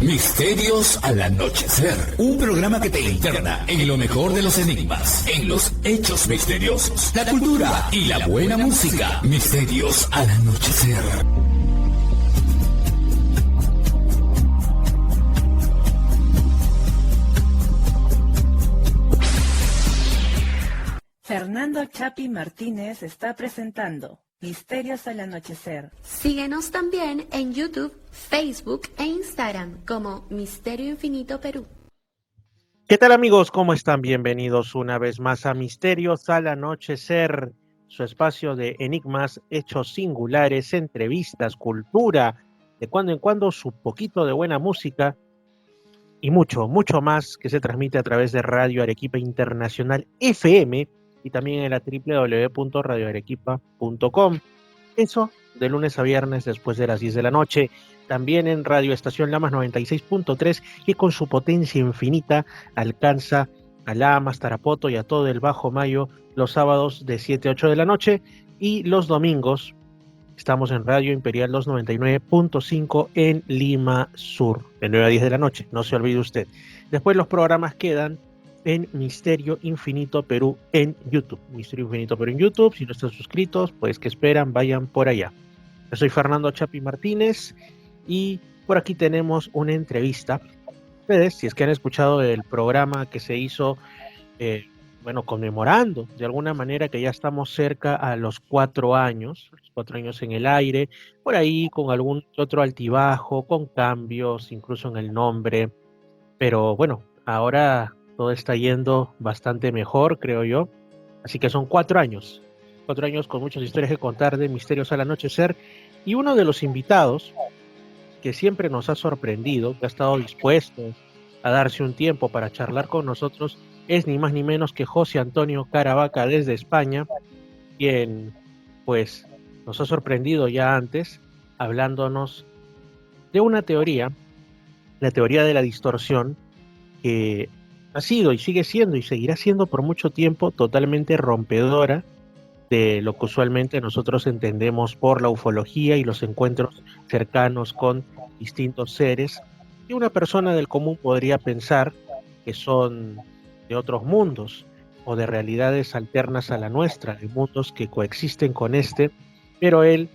Misterios al anochecer. Un programa que te interna en lo mejor de los enigmas, en los hechos misteriosos, la cultura y la buena música. Misterios al anochecer. Fernando Chapi Martínez está presentando Misterios al Anochecer. Síguenos también en YouTube, Facebook e Instagram como Misterio Infinito Perú. ¿Qué tal, amigos? ¿Cómo están? Bienvenidos una vez más a Misterios al Anochecer, su espacio de enigmas, hechos singulares, entrevistas, cultura, de cuando en cuando su poquito de buena música y mucho, mucho más que se transmite a través de Radio Arequipa Internacional FM y también en la www.radioarequipa.com. Eso de lunes a viernes después de las 10 de la noche. También en Radio Estación Lamas 96.3, que con su potencia infinita alcanza a Lamas, Tarapoto y a todo el Bajo Mayo los sábados de 7 a 8 de la noche. Y los domingos estamos en Radio Imperial 299.5 en Lima Sur, de 9 a 10 de la noche, no se olvide usted. Después los programas quedan en Misterio Infinito Perú en YouTube. Misterio Infinito Perú en YouTube. Si no están suscritos, pues que esperan, vayan por allá. Yo soy Fernando Chapi Martínez y por aquí tenemos una entrevista. Ustedes, si es que han escuchado el programa que se hizo, conmemorando de alguna manera que ya estamos cerca a los 4 años, los 4 años en el aire, por ahí con algún otro altibajo, con cambios, incluso en el nombre, pero bueno, ahora todo está yendo bastante mejor, creo yo. Así que son 4 años. 4 años con muchas historias que contar de Misterios al Anochecer. Y uno de los invitados que siempre nos ha sorprendido, que ha estado dispuesto a darse un tiempo para charlar con nosotros, es ni más ni menos que José Antonio Caravaca desde España, quien pues nos ha sorprendido ya antes hablándonos de una teoría, la teoría de la distorsión, que ha sido y sigue siendo y seguirá siendo por mucho tiempo totalmente rompedora de lo que usualmente nosotros entendemos por la ufología y los encuentros cercanos con distintos seres que una persona del común podría pensar que son de otros mundos o de realidades alternas a la nuestra, de mundos que coexisten con este, pero él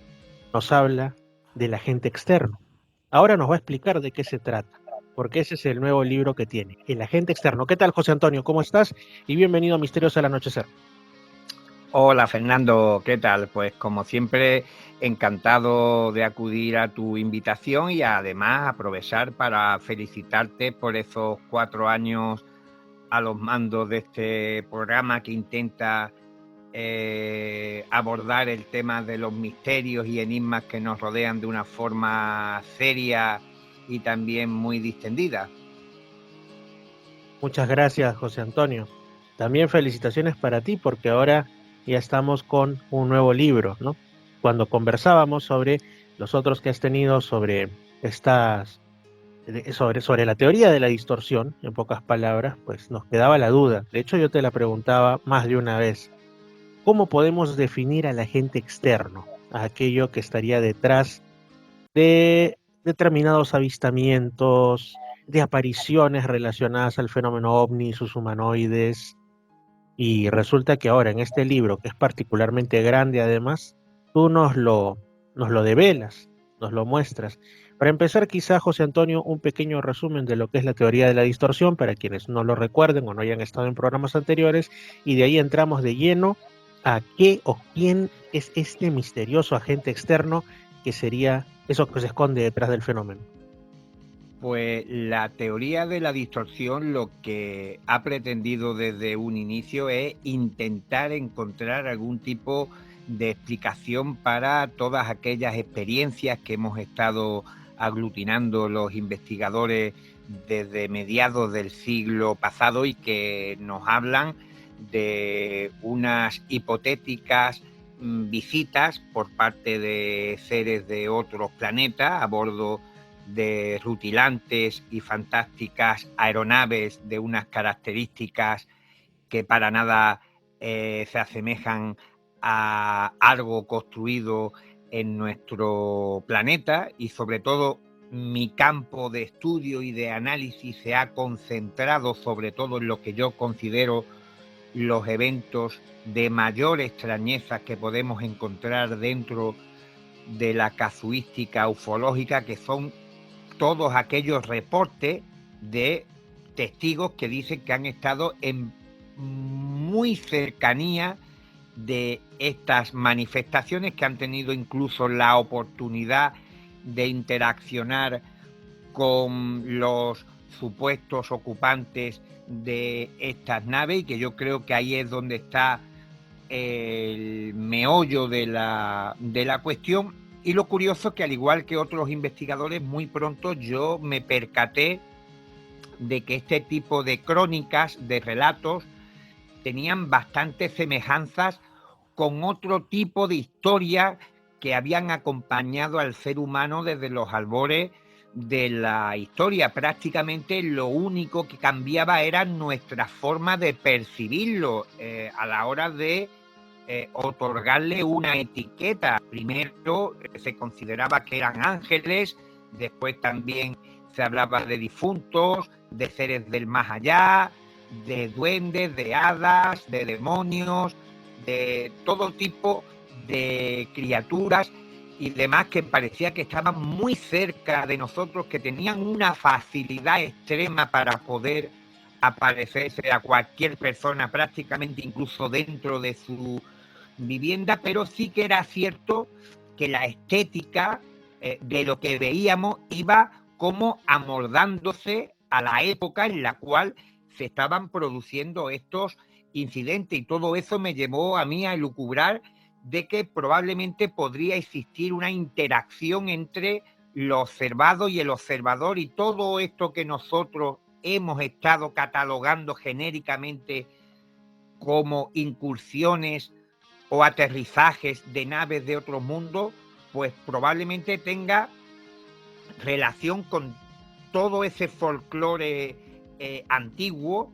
nos habla del agente externo. Ahora nos va a explicar de qué se trata, porque ese es el nuevo libro que tiene, El agente externo. ¿Qué tal, José Antonio? ¿Cómo estás? Y bienvenido a Misterios al Anochecer. Hola, Fernando, ¿qué tal? Pues como siempre, encantado de acudir a tu invitación y además aprovechar para felicitarte por esos 4 años a los mandos de este programa que intenta abordar el tema de los misterios y enigmas que nos rodean de una forma seria y también muy distendida. Muchas gracias, José Antonio. También felicitaciones para ti porque ahora ya estamos con un nuevo libro, ¿no? Cuando conversábamos sobre los otros que has tenido sobre sobre la teoría de la distorsión, en pocas palabras, pues nos quedaba la duda. De hecho, yo te la preguntaba más de una vez. ¿Cómo podemos definir al agente externo? A aquello que estaría detrás de determinados avistamientos, de apariciones relacionadas al fenómeno ovni, sus humanoides. Y resulta que ahora en este libro, que es particularmente grande además, tú nos lo develas, nos lo muestras. Para empezar, quizá, José Antonio, un pequeño resumen de lo que es la teoría de la distorsión, para quienes no lo recuerden o no hayan estado en programas anteriores, y de ahí entramos de lleno a qué o quién es este misterioso agente externo que sería eso que se esconde detrás del fenómeno. Pues la teoría de la distorsión lo que ha pretendido desde un inicio es intentar encontrar algún tipo de explicación para todas aquellas experiencias que hemos estado aglutinando los investigadores desde mediados del siglo pasado y que nos hablan de unas hipotéticas visitas por parte de seres de otros planetas a bordo de rutilantes y fantásticas aeronaves de unas características que para nada se asemejan a algo construido en nuestro planeta y sobre todo mi campo de estudio y de análisis se ha concentrado sobre todo en lo que yo considero los eventos de mayor extrañeza que podemos encontrar dentro de la casuística ufológica, que son todos aquellos reportes de testigos que dicen que han estado en muy cercanía de estas manifestaciones, que han tenido incluso la oportunidad de interaccionar con los supuestos ocupantes de estas naves, y que yo creo que ahí es donde está el meollo de la cuestión. Y lo curioso es que, al igual que otros investigadores, muy pronto yo me percaté de que este tipo de crónicas, de relatos, tenían bastantes semejanzas con otro tipo de historia que habían acompañado al ser humano desde los albores de la historia. Prácticamente lo único que cambiaba era nuestra forma de percibirlo a la hora de otorgarle una etiqueta. Primero se consideraba que eran ángeles, después también se hablaba de difuntos, de seres del más allá, de duendes, de hadas, de demonios, de todo tipo de criaturas y demás que parecía que estaban muy cerca de nosotros, que tenían una facilidad extrema para poder aparecerse a cualquier persona, prácticamente incluso dentro de su vivienda. Pero sí que era cierto que la estética de lo que veíamos iba como amoldándose a la época en la cual se estaban produciendo estos incidentes, y todo eso me llevó a mí a elucubrar de que probablemente podría existir una interacción entre lo observado y el observador, y todo esto que nosotros hemos estado catalogando genéricamente como incursiones o aterrizajes de naves de otro mundo, pues probablemente tenga relación con todo ese folclore antiguo,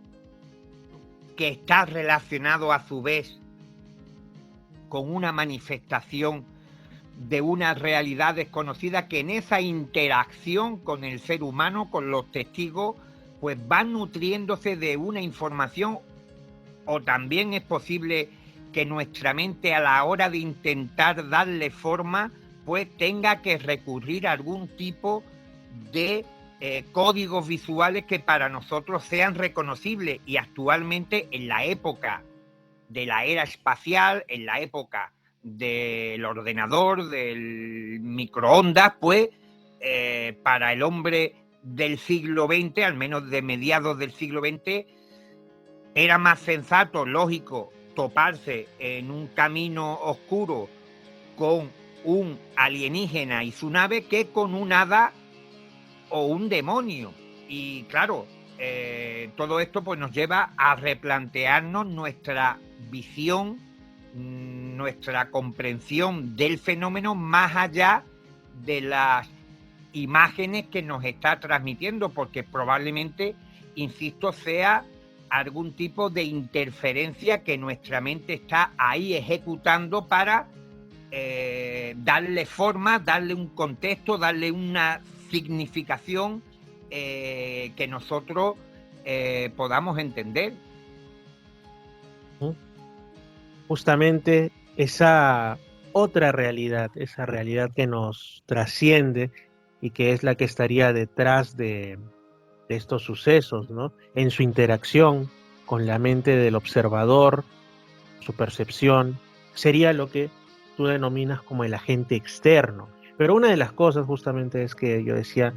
que está relacionado a su vez con una manifestación de una realidad desconocida, que en esa interacción con el ser humano, con los testigos, pues van nutriéndose de una información. O también es posible que nuestra mente, a la hora de intentar darle forma, pues tenga que recurrir a algún tipo de códigos visuales que para nosotros sean reconocibles. Y actualmente, en la época de la era espacial, en la época del ordenador, del microondas, pues para el hombre del siglo XX, al menos de mediados del siglo XX, era más sensato, lógico, toparse en un camino oscuro con un alienígena y su nave que con un hada o un demonio. Y claro, todo esto pues nos lleva a replantearnos nuestra visión, nuestra comprensión del fenómeno, más allá de las imágenes que nos está transmitiendo, porque probablemente, insisto, sea algún tipo de interferencia que nuestra mente está ahí ejecutando para darle forma, darle un contexto, darle una significación que nosotros podamos entender. Justamente esa otra realidad, esa realidad que nos trasciende y que es la que estaría detrás de estos sucesos, ¿no? En su interacción con la mente del observador, su percepción, sería lo que tú denominas como el agente externo. Pero una de las cosas justamente es que yo decía,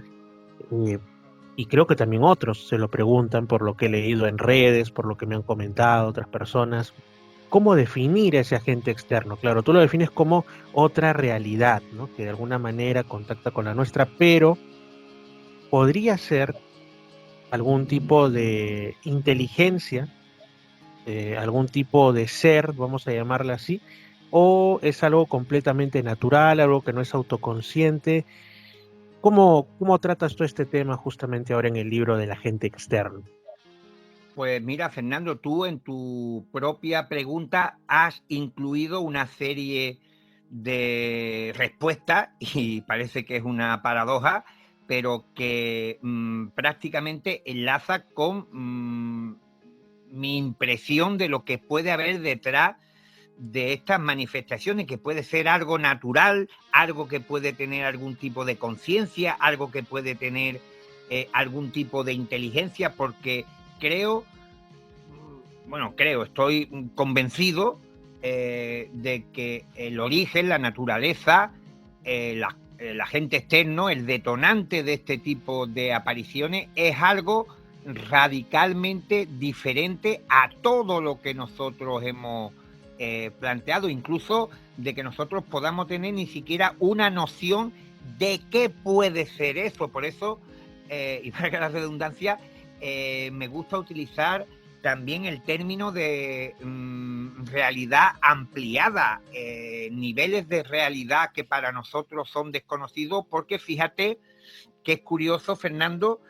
y creo que también otros se lo preguntan por lo que he leído en redes, por lo que me han comentado otras personas, ¿cómo definir ese agente externo? Claro, tú lo defines como otra realidad, ¿no? Que de alguna manera contacta con la nuestra, pero podría ser algún tipo de inteligencia, algún tipo de ser, vamos a llamarla así, o es algo completamente natural, algo que no es autoconsciente. ¿Cómo tratas tú este tema justamente ahora en el libro del agente externo? Pues mira, Fernando, tú en tu propia pregunta has incluido una serie de respuestas, y parece que es una paradoja, pero que prácticamente enlaza con mi impresión de lo que puede haber detrás de estas manifestaciones, que puede ser algo natural, algo que puede tener algún tipo de conciencia, algo que puede tener algún tipo de inteligencia, porque estoy convencido de que el origen, la naturaleza, el agente externo, el detonante de este tipo de apariciones es algo radicalmente diferente a todo lo que nosotros hemos planteado, incluso de que nosotros podamos tener ni siquiera una noción de qué puede ser eso. Por eso, y para que la redundancia, me gusta utilizar también el término de realidad ampliada, niveles de realidad que para nosotros son desconocidos, porque fíjate que es curioso, Fernando,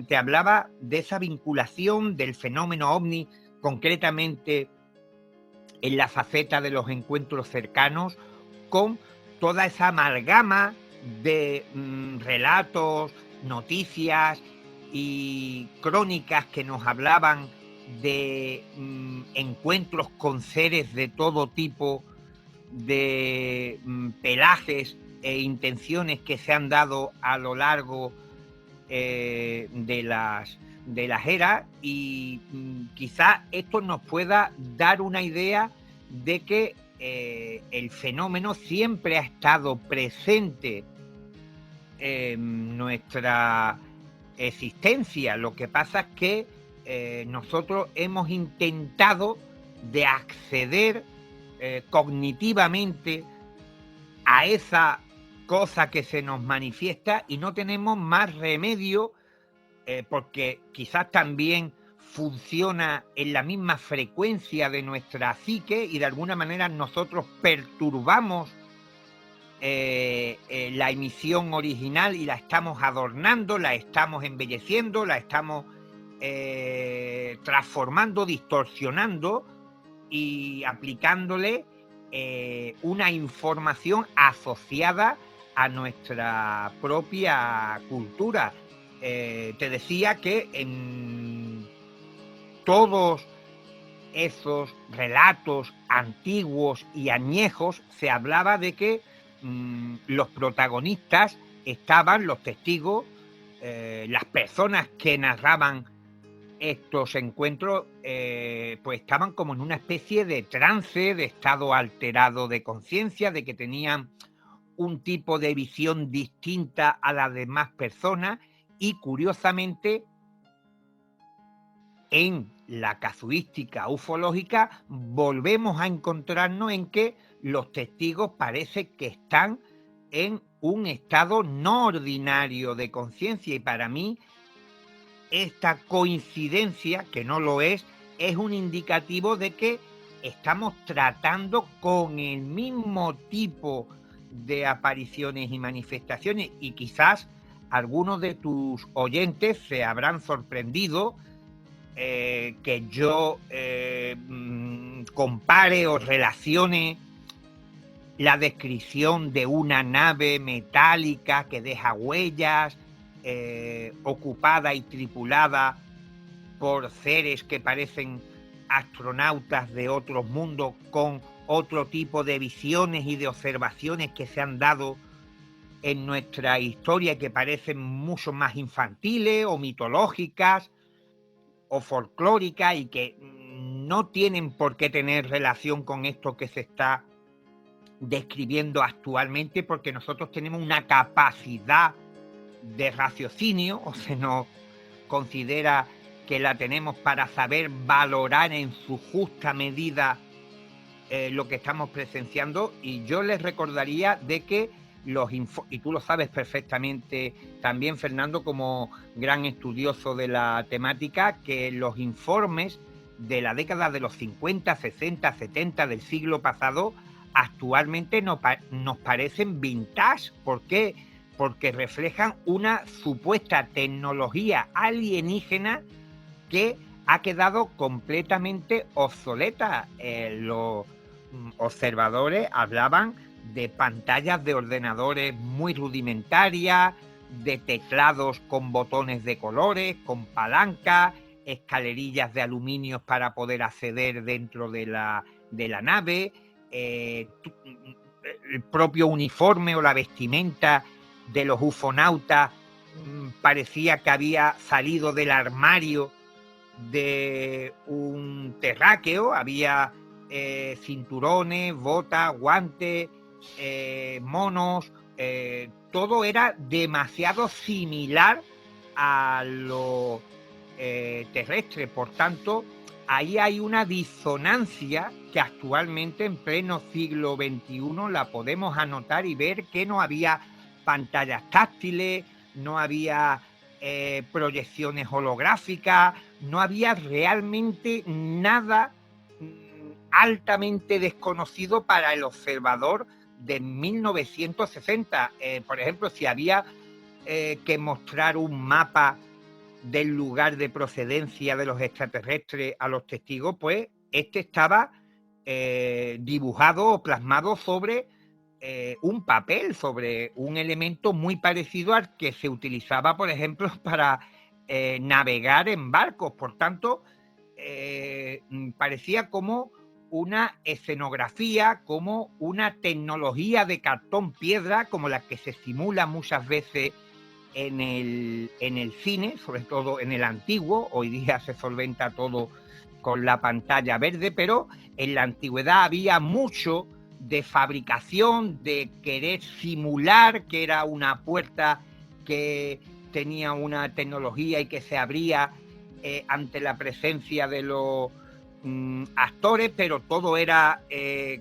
te hablaba de esa vinculación del fenómeno ovni, concretamente en la faceta de los encuentros cercanos, con toda esa amalgama de relatos, noticias y crónicas que nos hablaban de encuentros con seres de todo tipo, de pelajes e intenciones que se han dado a lo largo de las eras, y quizá esto nos pueda dar una idea de que el fenómeno siempre ha estado presente en nuestra existencia. Lo que pasa es que nosotros hemos intentado de acceder cognitivamente a esa cosa que se nos manifiesta, y no tenemos más remedio, porque quizás también funciona en la misma frecuencia de nuestra psique, y de alguna manera nosotros perturbamos la emisión original y la estamos adornando, la estamos embelleciendo, la estamos transformando, distorsionando y aplicándole una información asociada a nuestra propia cultura. Te decía que en todos esos relatos antiguos y añejos se hablaba de que los protagonistas estaban, los testigos, las personas que narraban estos encuentros, pues estaban como en una especie de trance, de estado alterado de conciencia, de que tenían un tipo de visión distinta a las demás personas. Y curiosamente, en la casuística ufológica volvemos a encontrarnos en que los testigos parece que están en un estado no ordinario de conciencia, y para mí esta coincidencia, que no lo es un indicativo de que estamos tratando con el mismo tipo de apariciones y manifestaciones. Y quizás algunos de tus oyentes se habrán sorprendido que yo compare o relacione la descripción de una nave metálica que deja huellas, ocupada y tripulada por seres que parecen astronautas de otros mundos, con otro tipo de visiones y de observaciones que se han dado en nuestra historia, que parecen mucho más infantiles o mitológicas o folclóricas, y que no tienen por qué tener relación con esto que se está describiendo actualmente, porque nosotros tenemos una capacidad de raciocinio, o se nos considera que la tenemos para saber valorar en su justa medida lo que estamos presenciando. Y yo les recordaría de que y tú lo sabes perfectamente también, Fernando, como gran estudioso de la temática, que los informes de la década de los 50, 60, 70 del siglo pasado actualmente nos parecen vintage. ¿Por qué? Porque reflejan una supuesta tecnología alienígena que ha quedado completamente obsoleta. Los observadores hablaban de pantallas de ordenadores muy rudimentarias, de teclados con botones de colores, con palanca, escalerillas de aluminio para poder acceder dentro de la nave, el propio uniforme o la vestimenta de los ufonautas parecía que había salido del armario de un terráqueo, había cinturones, botas, guantes, monos, todo era demasiado similar a lo terrestre. Por tanto, ahí hay una disonancia que actualmente en pleno siglo XXI la podemos anotar y ver que no había pantallas táctiles, no había proyecciones holográficas, no había realmente nada altamente desconocido para el observador de 1960. Por ejemplo, si había que mostrar un mapa del lugar de procedencia de los extraterrestres a los testigos, pues este estaba dibujado o plasmado sobre un papel, sobre un elemento muy parecido al que se utilizaba, por ejemplo, para navegar en barcos. Por tanto, parecía como una escenografía, como una tecnología de cartón piedra, como la que se simula muchas veces en el cine, sobre todo en el antiguo. Hoy día se solventa todo con la pantalla verde, pero en la antigüedad había mucho de fabricación, de querer simular que era una puerta que tenía una tecnología y que se abría ante la presencia de los actores, pero todo era,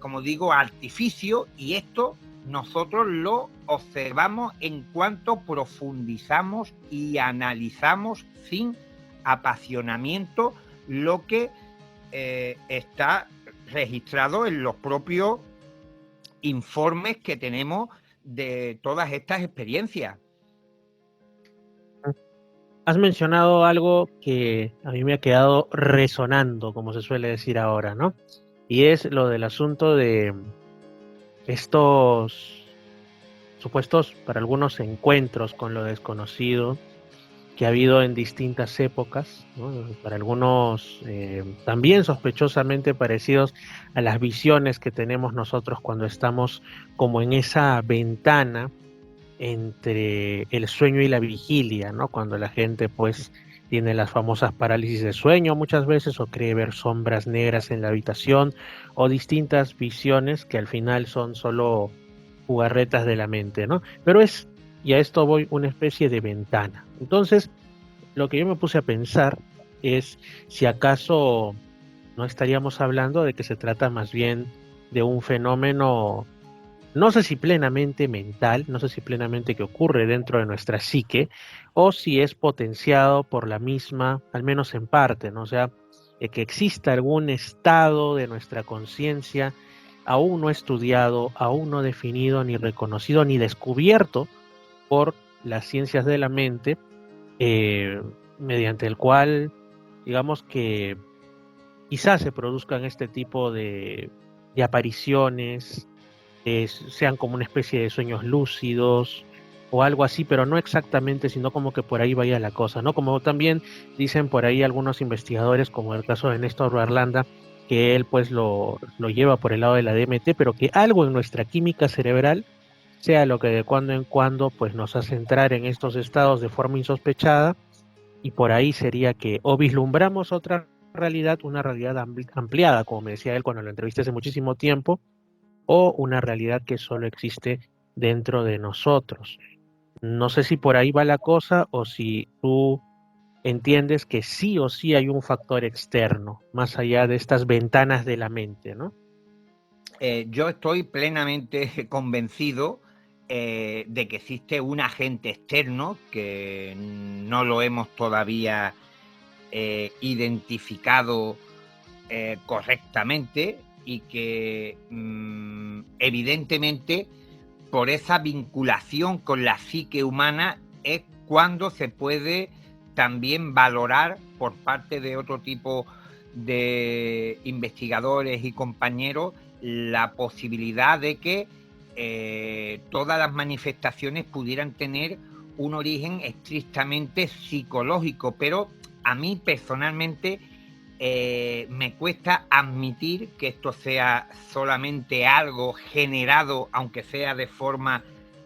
como digo, artificio, y esto nosotros lo observamos en cuanto profundizamos y analizamos sin apasionamiento lo que está registrado en los propios informes que tenemos de todas estas experiencias. Has mencionado algo que a mí me ha quedado resonando, como se suele decir ahora, ¿no? Y es lo del asunto de estos supuestos, para algunos, encuentros con lo desconocido que ha habido en distintas épocas, ¿no? Para algunos también sospechosamente parecidos a las visiones que tenemos nosotros cuando estamos como en esa ventana entre el sueño y la vigilia, ¿no? Cuando la gente pues tiene las famosas parálisis de sueño muchas veces, o cree ver sombras negras en la habitación, o distintas visiones que al final son solo jugarretas de la mente, ¿no? Pero es, y a esto voy, una especie de ventana. Entonces, lo que yo me puse a pensar es si acaso no estaríamos hablando de que se trata más bien de un fenómeno, no sé si plenamente mental, no sé si plenamente que ocurre dentro de nuestra psique, o si es potenciado por la misma, al menos en parte, ¿no? O sea, que exista algún estado de nuestra conciencia aún no estudiado, aún no definido, ni reconocido, ni descubierto por las ciencias de la mente, mediante el cual, digamos que quizás se produzcan este tipo de apariciones, sean como una especie de sueños lúcidos o algo así, pero no exactamente, sino como que por ahí vaya la cosa, ¿no? Como también dicen por ahí algunos investigadores, como el caso de Néstor Ruarlanda, que él pues lo lleva por el lado de la DMT, pero que algo en nuestra química cerebral sea lo que de cuando en cuando pues nos hace entrar en estos estados de forma insospechada, y por ahí sería que o vislumbramos otra realidad, una realidad ampliada, como me decía él cuando lo entrevisté hace muchísimo tiempo, o una realidad que solo existe dentro de nosotros. No sé si por ahí va la cosa, o si tú entiendes que sí o sí hay un factor externo, más allá de estas ventanas de la mente, ¿no? Yo estoy plenamente convencido de que existe un agente externo que no lo hemos todavía identificado correctamente, y que evidentemente por esa vinculación con la psique humana es cuando se puede también valorar por parte de otro tipo de investigadores y compañeros la posibilidad de que todas las manifestaciones pudieran tener un origen estrictamente psicológico, pero a mí personalmente me cuesta admitir que esto sea solamente algo generado, aunque sea de forma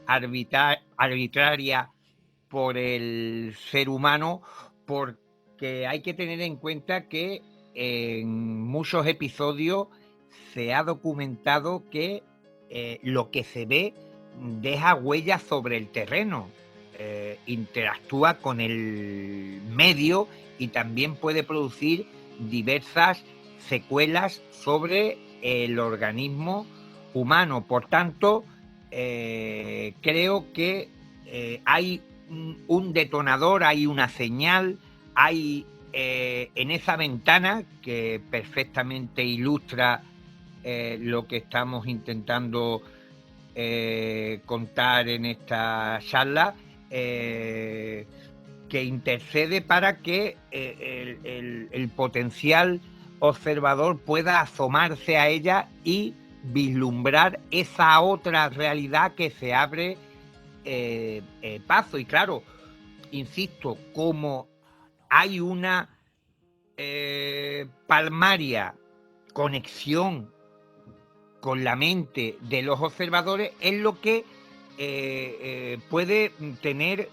arbitraria por el ser humano, porque hay que tener en cuenta que en muchos episodios se ha documentado que lo que se ve deja huellas sobre el terreno, interactúa con el medio y también puede producir diversas secuelas sobre el organismo humano. Por tanto, creo que hay un detonador, hay una señal, hay en esa ventana que perfectamente ilustra lo que estamos intentando contar en esta charla, que intercede para que el potencial observador pueda asomarse a ella y vislumbrar esa otra realidad que se abre paso. Y claro, insisto, como hay una palmaria conexión con la mente de los observadores, es lo que puede tener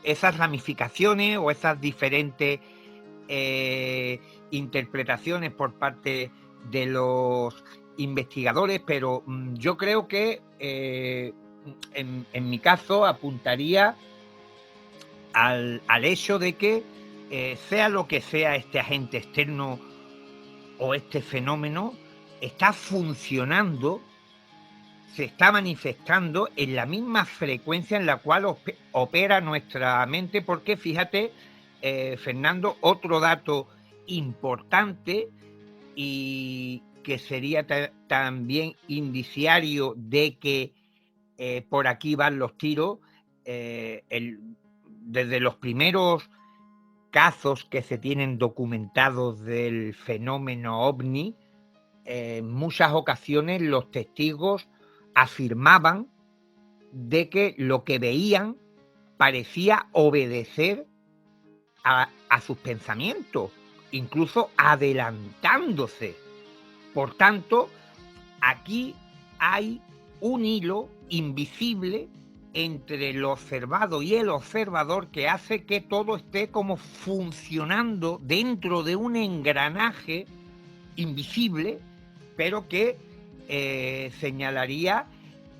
esas ramificaciones o esas diferentes interpretaciones por parte de los investigadores, pero yo creo que en mi caso apuntaría al hecho de que sea lo que sea este agente externo o este fenómeno, está funcionando, se está manifestando en la misma frecuencia en la cual opera nuestra mente, porque fíjate, Fernando, otro dato importante y que sería también indiciario de que por aquí van los tiros, desde los primeros casos que se tienen documentados del fenómeno ovni, en muchas ocasiones los testigos afirmaban de que lo que veían parecía obedecer a sus pensamientos, incluso adelantándose. Por tanto, aquí hay un hilo invisible entre lo observado y el observador que hace que todo esté como funcionando dentro de un engranaje invisible, pero que señalaría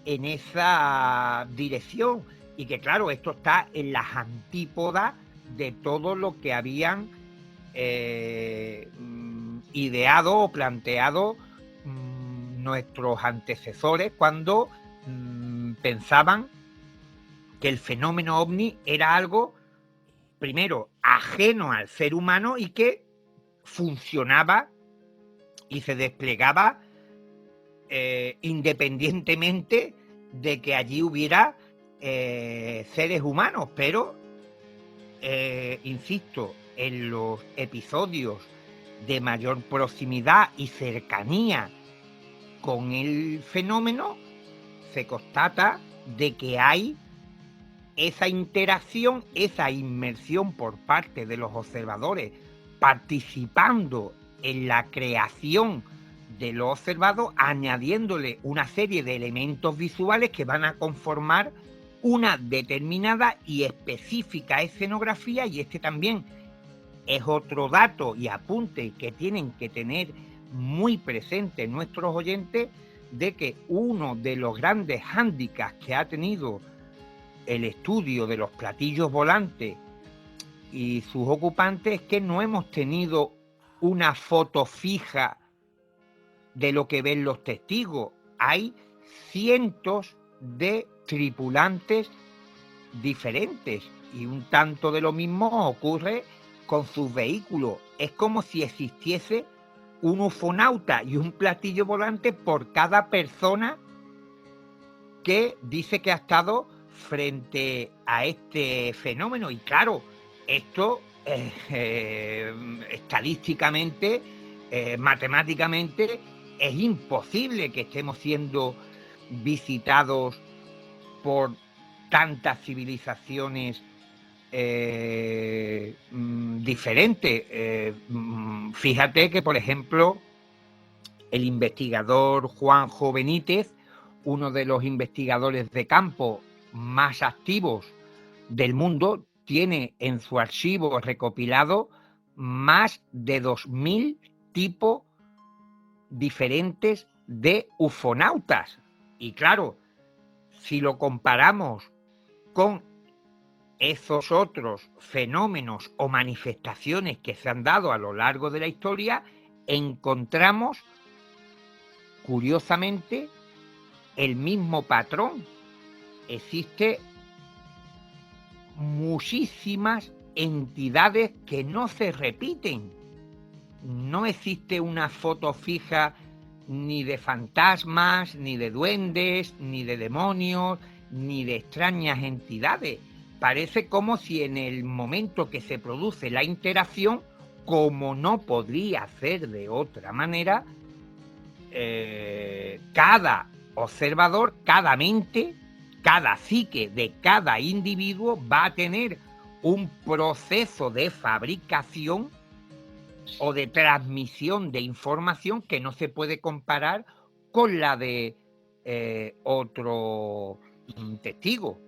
en esa dirección, y que claro, esto está en las antípodas de todo lo que habían ideado o planteado nuestros antecesores cuando pensaban que el fenómeno ovni era algo, primero, ajeno al ser humano y que funcionaba y se desplegaba independientemente de que allí hubiera seres humanos. Pero, insisto, en los episodios de mayor proximidad y cercanía con el fenómeno, se constata de que hay esa interacción, esa inmersión por parte de los observadores, participando en la creación de lo observado, añadiéndole una serie de elementos visuales que van a conformar una determinada y específica escenografía. Y este también es otro dato y apunte que tienen que tener muy presente nuestros oyentes, de que uno de los grandes hándicaps que ha tenido el estudio de los platillos volantes y sus ocupantes es que no hemos tenido una foto fija de lo que ven los testigos. Hay cientos de tripulantes diferentes y un tanto de lo mismo ocurre con sus vehículos. Es como si existiese un ufonauta y un platillo volante por cada persona que dice que ha estado frente a este fenómeno. Y claro, esto estadísticamente, matemáticamente, es imposible que estemos siendo visitados por tantas civilizaciones diferentes. Fíjate que, por ejemplo, el investigador Juanjo Benítez, uno de los investigadores de campo más activos del mundo, tiene en su archivo recopilado más de 2000 tipos diferentes de ufonautas. Y claro, si lo comparamos con esos otros fenómenos o manifestaciones que se han dado a lo largo de la historia, encontramos, curiosamente, el mismo patrón. Existe muchísimas entidades que no se repiten. No existe una foto fija ni de fantasmas, ni de duendes, ni de demonios, ni de extrañas entidades. Parece como si en el momento que se produce la interacción, como no podría ser de otra manera, cada observador, cada mente, cada psique de cada individuo va a tener un proceso de fabricación o de transmisión de información que no se puede comparar con la de otro testigo.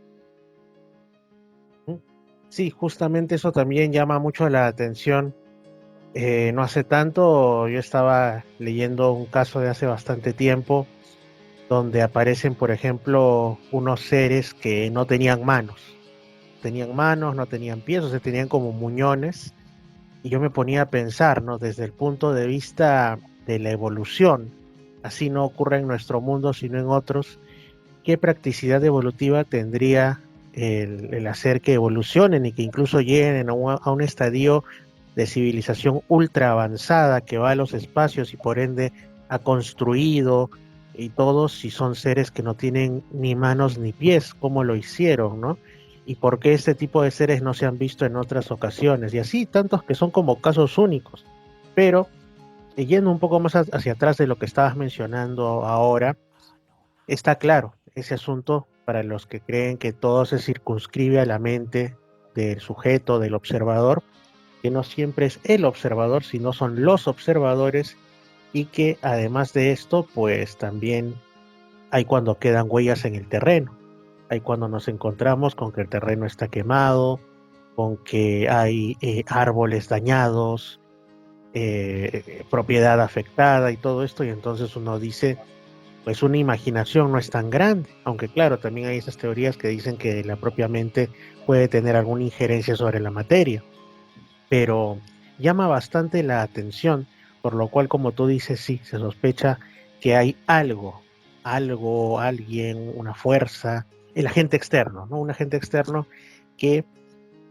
Sí, justamente eso también llama mucho la atención. No hace tanto yo estaba leyendo un caso de hace bastante tiempo donde aparecen, por ejemplo, unos seres que no tenían manos. Tenían manos, no tenían pies, o sea, tenían como muñones. Y yo me ponía a pensar, ¿no? Desde el punto de vista de la evolución, así no ocurre en nuestro mundo, sino en otros, ¿qué practicidad evolutiva tendría el hacer que evolucionen y que incluso lleguen a un estadio de civilización ultra avanzada que va a los espacios y por ende ha construido y todos, si son seres que no tienen ni manos ni pies, cómo lo hicieron, ¿no? Y por qué este tipo de seres no se han visto en otras ocasiones, y así tantos que son como casos únicos. Pero, yendo un poco más hacia atrás de lo que estabas mencionando ahora, está claro, ese asunto para los que creen que todo se circunscribe a la mente del sujeto, del observador, que no siempre es el observador, sino son los observadores, y que además de esto, pues también hay cuando quedan huellas en el terreno, hay cuando nos encontramos con que el terreno está quemado, con que hay árboles dañados, propiedad afectada y todo esto, y entonces uno dice, pues una imaginación no es tan grande, aunque claro, también hay esas teorías que dicen que la propia mente puede tener alguna injerencia sobre la materia, pero llama bastante la atención, por lo cual, como tú dices, sí, se sospecha que hay algo, alguien, una fuerza, el agente externo, ¿no? Un agente externo que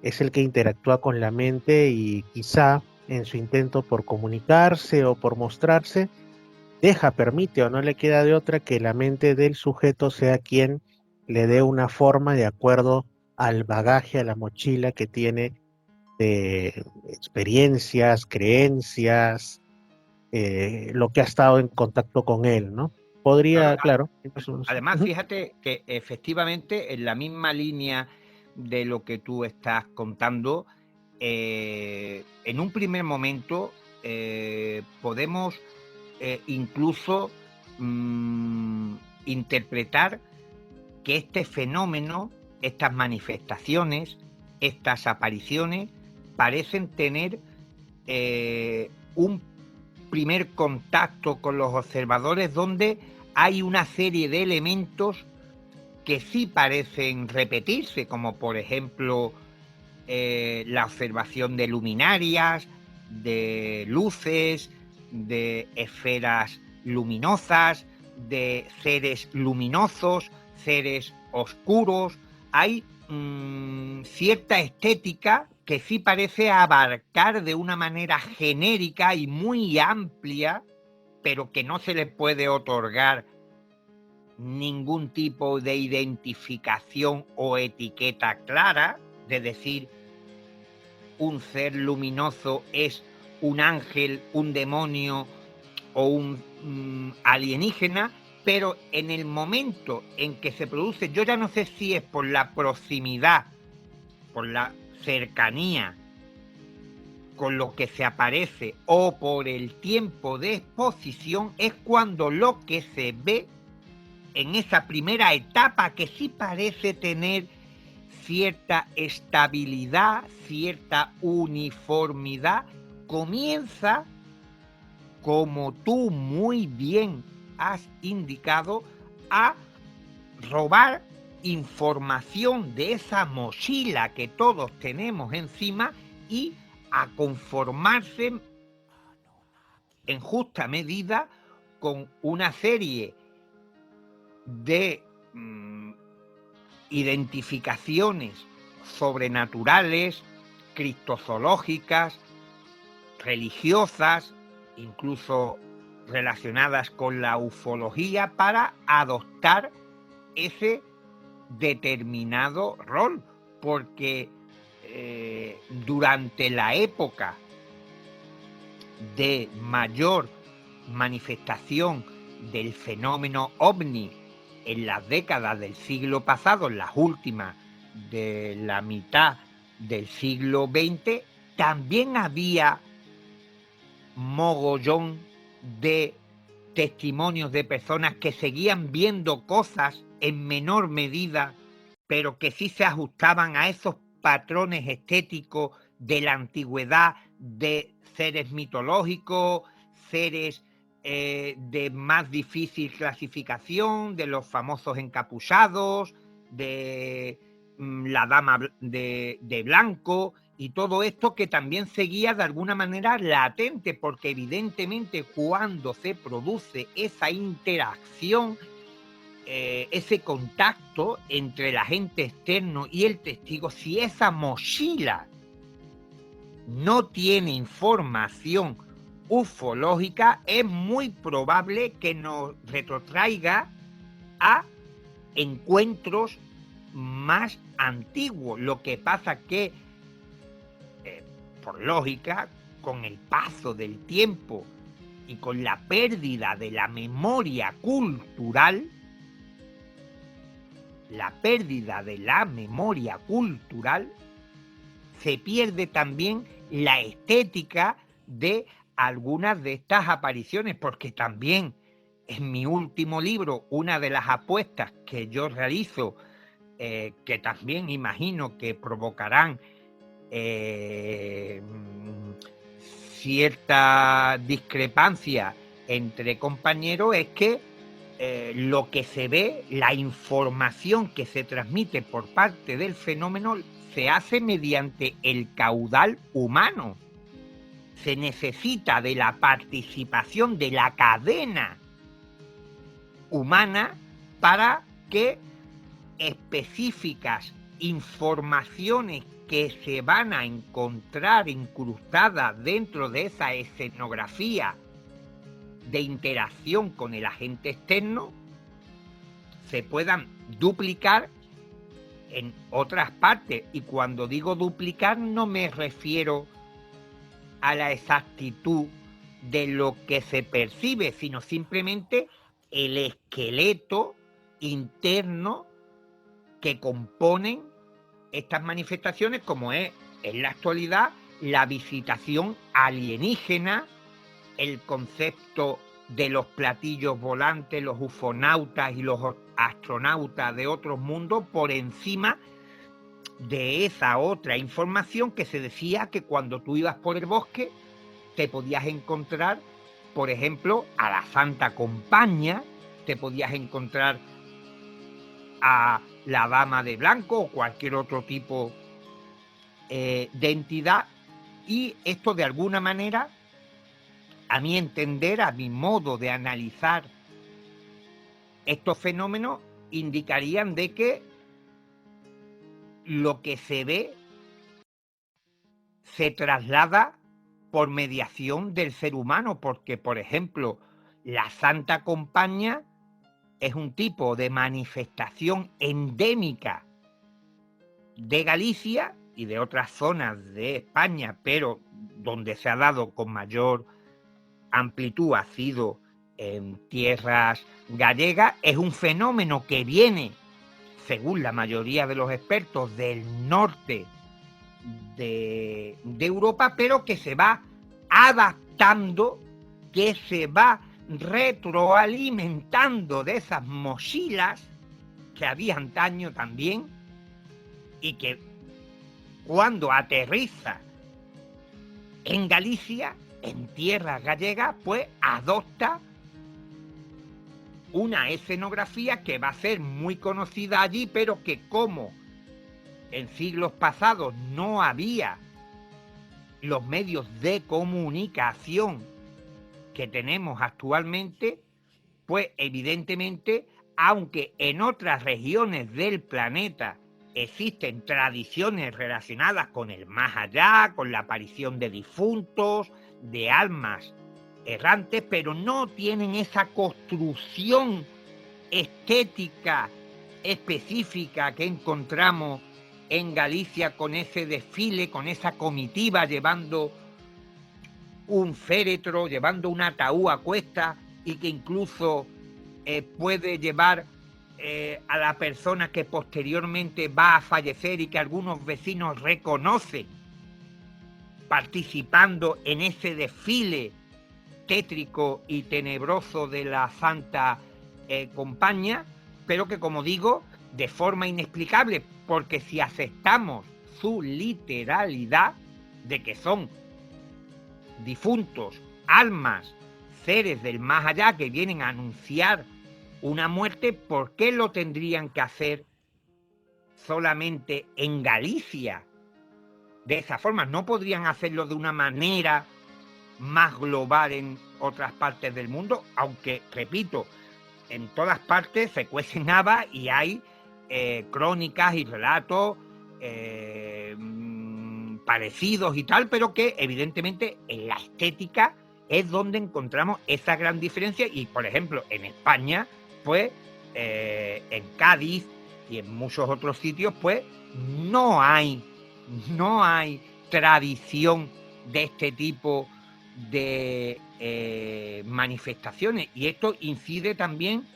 es el que interactúa con la mente y quizá en su intento por comunicarse o por mostrarse, permite o no le queda de otra que la mente del sujeto sea quien le dé una forma de acuerdo al bagaje, a la mochila que tiene de experiencias, creencias, lo que ha estado en contacto con él, ¿no? Podría, claro. Además, fíjate que efectivamente en la misma línea de lo que tú estás contando, en un primer momento podemos incluso interpretar que este fenómeno, estas manifestaciones, estas apariciones, parecen tener un primer contacto con los observadores donde hay una serie de elementos que sí parecen repetirse, como por ejemplo la observación de luminarias, de luces, de esferas luminosas, de seres luminosos, seres oscuros. Hay cierta estética que sí parece abarcar de una manera genérica y muy amplia, pero que no se le puede otorgar ningún tipo de identificación o etiqueta clara, de decir un ser luminoso es un ángel, un demonio o un alienígena, pero en el momento en que se produce, yo ya no sé si es por la proximidad, por la cercanía con lo que se aparece o por el tiempo de exposición, es cuando lo que se ve en esa primera etapa, que sí parece tener cierta estabilidad, cierta uniformidad, comienza, como tú muy bien has indicado, a robar información de esa mochila que todos tenemos encima y a conformarse en justa medida con una serie de identificaciones sobrenaturales, criptozoológicas, religiosas, incluso relacionadas con la ufología, para adoptar ese determinado rol, porque durante la época de mayor manifestación del fenómeno ovni en las décadas del siglo pasado, en las últimas de la mitad del siglo XX, también había mogollón de testimonios de personas que seguían viendo cosas en menor medida, pero que sí se ajustaban a esos patrones estéticos de la antigüedad, de seres mitológicos, seres de más difícil clasificación, de los famosos encapuchados, de la dama de blanco, y todo esto que también seguía de alguna manera latente, porque evidentemente cuando se produce esa interacción, ese contacto entre el agente externo y el testigo, si esa mochila no tiene información ufológica, es muy probable que nos retrotraiga a encuentros más antiguos. Lo que pasa que, por lógica, con el paso del tiempo y con la pérdida de la memoria cultural, se pierde también la estética de algunas de estas apariciones, porque también en mi último libro, una de las apuestas que yo realizo, que también imagino que provocarán cierta discrepancia entre compañeros, es que lo que se ve, la información que se transmite por parte del fenómeno, se hace mediante el caudal humano. Se necesita de la participación de la cadena humana para que específicas informaciones que se van a encontrar incrustadas dentro de esa escenografía de interacción con el agente externo se puedan duplicar en otras partes. Y cuando digo duplicar, no me refiero a la exactitud de lo que se percibe, sino simplemente el esqueleto interno que componen estas manifestaciones, como es en la actualidad la visitación alienígena, el concepto de los platillos volantes, los ufonautas y los astronautas de otros mundos, por encima de esa otra información que se decía que cuando tú ibas por el bosque te podías encontrar, por ejemplo, a la Santa Compañía, te podías encontrar a la Dama de Blanco o cualquier otro tipo de entidad. Y esto, de alguna manera, a mi entender, a mi modo de analizar estos fenómenos, indicarían de que lo que se ve se traslada por mediación del ser humano, porque, por ejemplo, la Santa Compañía es un tipo de manifestación endémica de Galicia y de otras zonas de España, pero donde se ha dado con mayor amplitud ha sido en tierras gallegas. Es un fenómeno que viene, según la mayoría de los expertos, del norte de Europa, pero que se va adaptando, que se va retroalimentando de esas mochilas que había antaño también, y que cuando aterriza en Galicia, en tierras gallegas, pues adopta una escenografía que va a ser muy conocida allí, pero que como en siglos pasados no había los medios de comunicación que tenemos actualmente, pues evidentemente, aunque en otras regiones del planeta existen tradiciones relacionadas con el más allá, con la aparición de difuntos, de almas errantes, pero no tienen esa construcción estética específica que encontramos en Galicia, con ese desfile, con esa comitiva llevando un féretro, llevando un ataúd a cuesta, y que incluso puede llevar a la persona que posteriormente va a fallecer y que algunos vecinos reconocen participando en ese desfile tétrico y tenebroso de la Santa Compañía, pero que, como digo, de forma inexplicable, porque si aceptamos su literalidad de que son difuntos, almas, seres del más allá que vienen a anunciar una muerte, ¿por qué lo tendrían que hacer solamente en Galicia? De esa forma, ¿no podrían hacerlo de una manera más global en otras partes del mundo? Aunque, repito, en todas partes se cuecen habas y hay crónicas y relatos parecidos y tal, pero que evidentemente en la estética es donde encontramos esa gran diferencia. Y, por ejemplo, en España, pues en Cádiz y en muchos otros sitios, pues no hay tradición de este tipo de manifestaciones, y esto incide también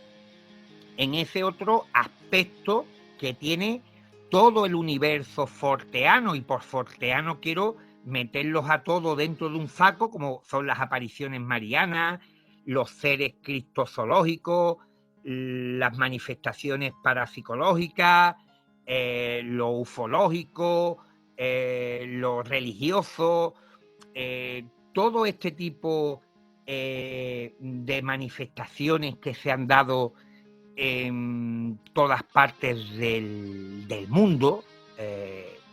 en ese otro aspecto que tiene todo el universo forteano, y por forteano quiero meterlos a todos dentro de un saco, como son las apariciones marianas, los seres cristozoológicos, las manifestaciones parapsicológicas, lo ufológico, lo religioso, todo este tipo de manifestaciones que se han dado en todas partes del mundo,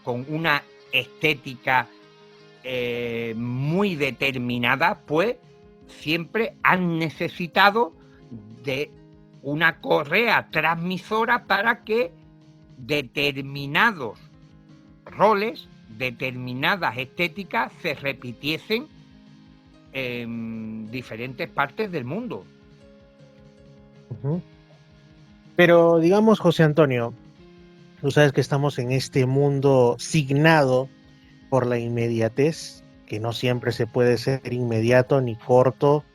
con una estética muy determinada, pues siempre han necesitado de una correa transmisora para que determinados roles, determinadas estéticas se repitiesen en diferentes partes del mundo. Uh-huh. Pero digamos, José Antonio, tú sabes que estamos en este mundo signado por la inmediatez, que no siempre se puede ser inmediato, ni corto,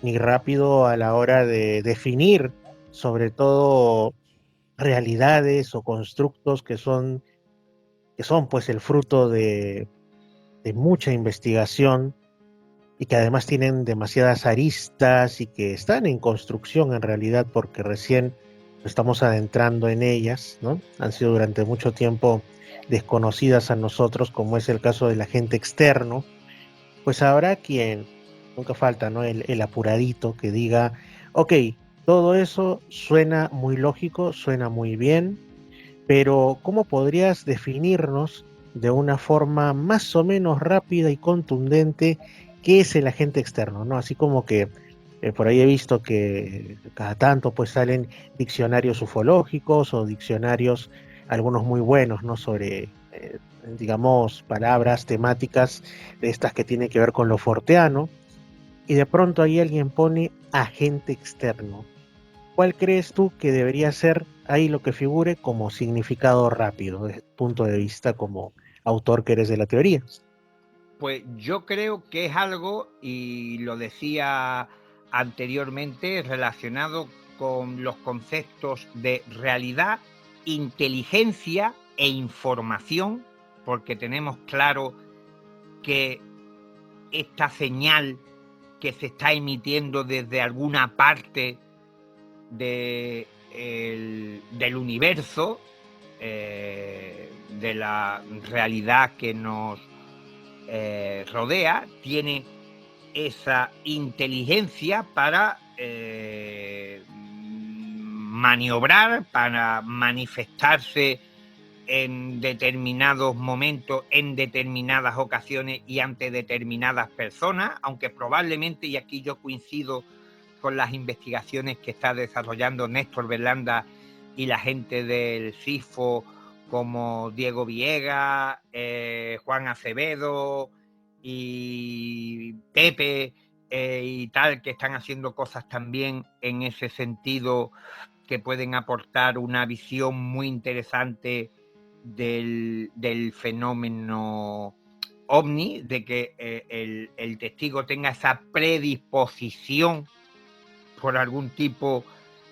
ni rápido a la hora de definir, sobre todo, realidades o constructos que son pues el fruto de mucha investigación, y que además tienen demasiadas aristas y que están en construcción en realidad, porque recién estamos adentrando en ellas, ¿no? Han sido durante mucho tiempo desconocidas a nosotros, como es el caso del agente externo. Pues habrá quien, nunca falta, ¿no? El apuradito que diga, ok, todo eso suena muy lógico, suena muy bien, pero ¿cómo podrías definirnos de una forma más o menos rápida y contundente qué es el agente externo, ¿no? Así como que por ahí he visto que cada tanto pues salen diccionarios ufológicos o diccionarios, algunos muy buenos, ¿no? Sobre, digamos, palabras, temáticas de estas que tienen que ver con lo forteano, y de pronto ahí alguien pone agente externo. ¿Cuál crees tú que debería ser ahí lo que figure como significado rápido, desde tu punto de vista como autor que eres de la teoría? Pues yo creo que es algo, y lo decía anteriormente relacionado con los conceptos de realidad, inteligencia e información, porque tenemos claro que esta señal que se está emitiendo desde alguna parte del universo, de la realidad que nos rodea, tiene esa inteligencia para maniobrar, para manifestarse en determinados momentos, en determinadas ocasiones y ante determinadas personas, aunque probablemente, y aquí yo coincido con las investigaciones que está desarrollando Néstor Berlanda y la gente del CIFO, como Diego Villegas, Juan Acevedo y Pepe y tal, que están haciendo cosas también en ese sentido que pueden aportar una visión muy interesante del fenómeno ovni, de que el testigo tenga esa predisposición por algún tipo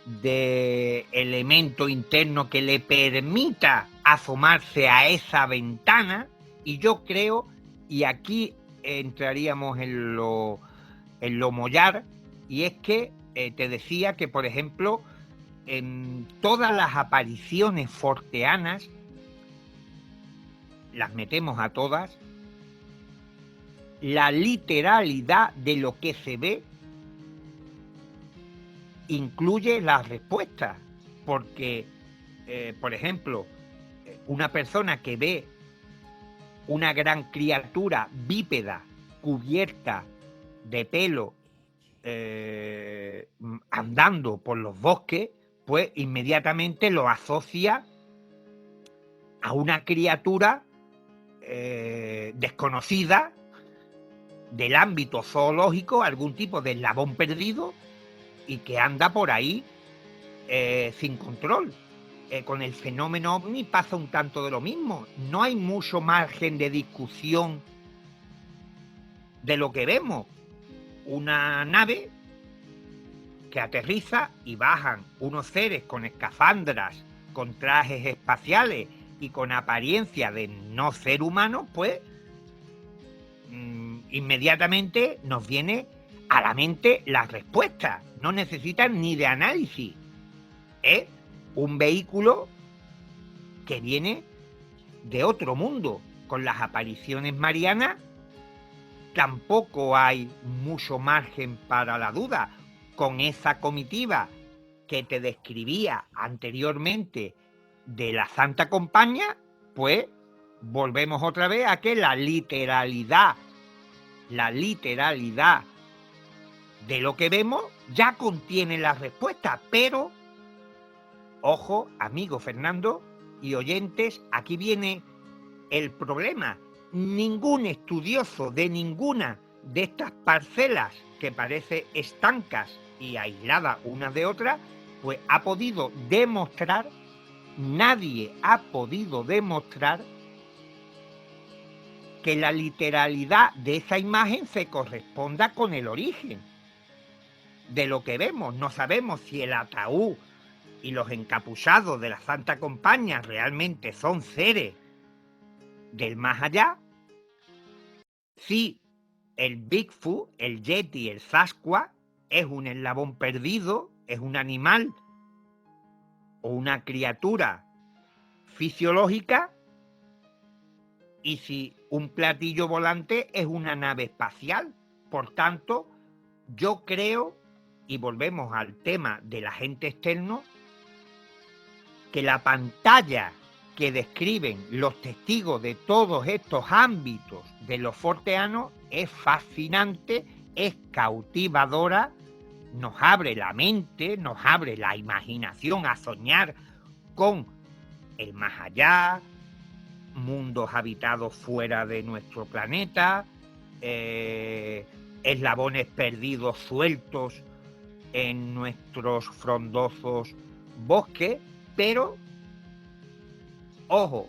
de elemento interno que le permita asomarse a esa ventana. Y yo creo, y aquí entraríamos en lo mollar, y es que te decía que, por ejemplo, en todas las apariciones forteanas, las metemos a todas, la literalidad de lo que se ve incluye las respuestas, porque, por ejemplo, una persona que ve una gran criatura bípeda cubierta de pelo andando por los bosques, pues inmediatamente lo asocia a una criatura desconocida del ámbito zoológico, algún tipo de eslabón perdido, y que anda por ahí sin control. Con el fenómeno ovni pasa un tanto de lo mismo. No hay mucho margen de discusión de lo que vemos. Una nave que aterriza y bajan unos seres con escafandras, con trajes espaciales y con apariencia de no ser humano, pues inmediatamente nos viene a la mente la respuesta. No necesitan ni de análisis. Es un vehículo que viene de otro mundo. Con las apariciones marianas tampoco hay mucho margen para la duda. Con esa comitiva que te describía anteriormente de la Santa Compañía, pues volvemos otra vez a que la literalidad de lo que vemos ya contiene la respuesta. Pero, ojo, amigo Fernando y oyentes, aquí viene el problema. Ningún estudioso de ninguna de estas parcelas que parece estancas y aisladas unas de otras, pues ha podido demostrar, nadie ha podido demostrar que la literalidad de esa imagen se corresponda con el origen de lo que vemos. No sabemos si el ataúd y los encapuchados de la Santa Compañía realmente son seres del más allá, si el Bigfoot, el Yeti, el Sasquatch es un eslabón perdido, es un animal o una criatura fisiológica, y si un platillo volante es una nave espacial. Por tanto, yo creo, y volvemos al tema del agente externo, que la pantalla que describen los testigos de todos estos ámbitos de los forteanos es fascinante, es cautivadora, nos abre la mente, nos abre la imaginación a soñar con el más allá, mundos habitados fuera de nuestro planeta, eslabones perdidos sueltos en nuestros frondosos bosques. Pero, ojo,